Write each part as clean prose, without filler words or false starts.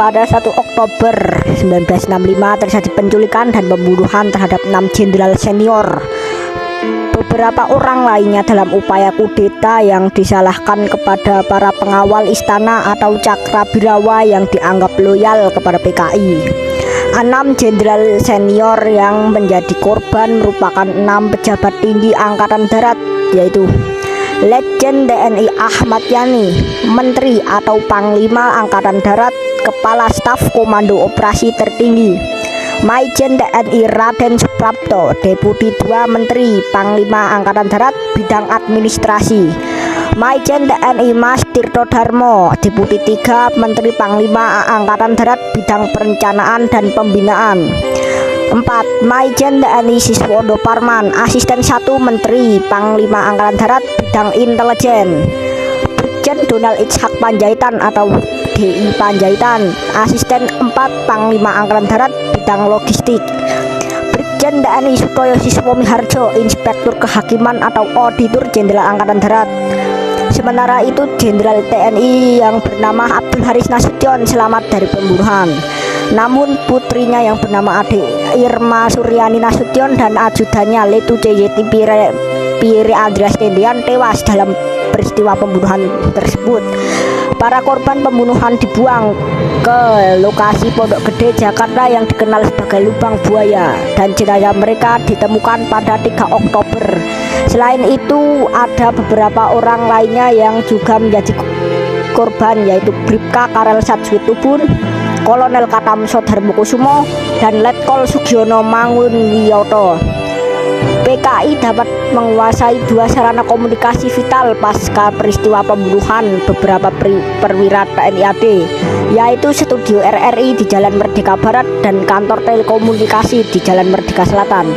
pada 1 Oktober 1965 terjadi penculikan dan pembunuhan terhadap 6 jenderal senior. Beberapa orang lainnya dalam upaya kudeta yang disalahkan kepada para pengawal istana atau cakrawirawa yang dianggap loyal kepada PKI. 6 jenderal senior yang menjadi korban merupakan 6 pejabat tinggi Angkatan Darat, yaitu Letjen TNI Ahmad Yani, Menteri atau Panglima Angkatan Darat, Kepala Staf Komando Operasi Tertinggi; Maijen TNI Raden Suprapto, Deputi 2 Menteri Panglima Angkatan Darat bidang administrasi; Maijen TNI Mas Tirto Darmo, Deputi 3 Menteri Panglima Angkatan Darat bidang perencanaan dan pembinaan; 4. Maijen TNI Siswondo Parman, Asisten 1 Menteri Panglima Angkatan Darat bidang intelijen; Brigjen Donald Ishak Panjaitan atau DI Panjaitan, Asisten 4 Panglima Angkatan Darat bidang logistik; Brigjen TNI Sutoyo Siswo Miharjo, Inspektur Kehakiman atau Auditor Jenderal Angkatan Darat. Sementara itu, Jenderal TNI yang bernama Abdul Haris Nasution selamat dari pembunuhan. Namun putrinya yang bernama Ade Irma Suryani Nasution dan ajudannya Letu CYT Pire Andreas Tendian tewas dalam peristiwa pembunuhan tersebut. Para korban pembunuhan dibuang ke lokasi Pondok Gede, Jakarta yang dikenal sebagai Lubang Buaya, dan jenazah mereka ditemukan pada 3 Oktober. Selain itu, ada beberapa orang lainnya yang juga menjadi korban, yaitu Bribka Karel Satswitubun, Kolonel Katam Sodarmokusumo, dan Letkol Sugiono Mangunwiyoto. PKI dapat menguasai 2 sarana komunikasi vital pasca peristiwa pembunuhan beberapa perwira TNI AD, yaitu Studio RRI di Jalan Merdeka Barat dan Kantor Telekomunikasi di Jalan Merdeka Selatan.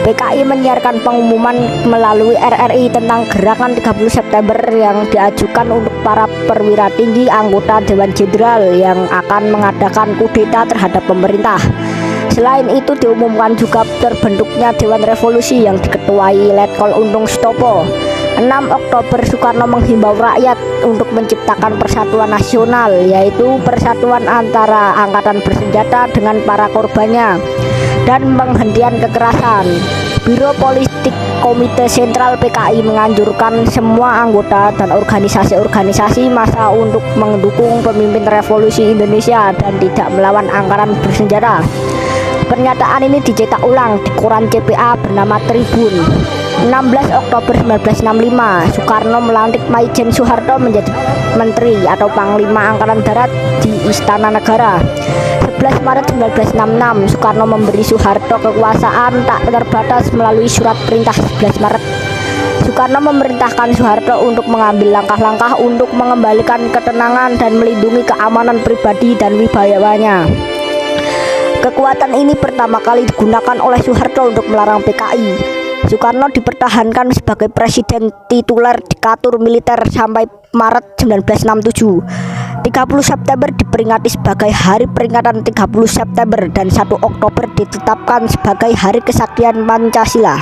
PKI menyiarkan pengumuman melalui RRI tentang gerakan 30 September yang diajukan untuk para perwira tinggi anggota Dewan Jenderal yang akan mengadakan kudeta terhadap pemerintah. Selain itu, diumumkan juga terbentuknya Dewan Revolusi yang diketuai Letkol Untung Stopo. 6 Oktober Soekarno menghimbau rakyat untuk menciptakan persatuan nasional, yaitu persatuan antara angkatan bersenjata dengan para korbannya, dan penghentian kekerasan. Biro Politik Komite Sentral PKI menganjurkan semua anggota dan organisasi-organisasi massa untuk mendukung pemimpin revolusi Indonesia dan tidak melawan angkatan bersenjata. Pernyataan ini dicetak ulang di koran CPA bernama Tribun. 16 Oktober 1965, Soekarno melantik Maijen Soeharto menjadi Menteri atau Panglima Angkatan Darat di Istana Negara. 11 Maret 1966, Soekarno memberi Soeharto kekuasaan tak terbatas melalui surat perintah 11 Maret. Soekarno memerintahkan Soeharto untuk mengambil langkah-langkah untuk mengembalikan ketenangan dan melindungi keamanan pribadi dan wibawanya. Kekuatan ini pertama kali digunakan oleh Soeharto untuk melarang PKI. Soekarno dipertahankan sebagai presiden tituler diktatur militer sampai Maret 1967. 30 September diperingati sebagai hari peringatan 30 September dan 1 Oktober ditetapkan sebagai hari kesaktian Pancasila.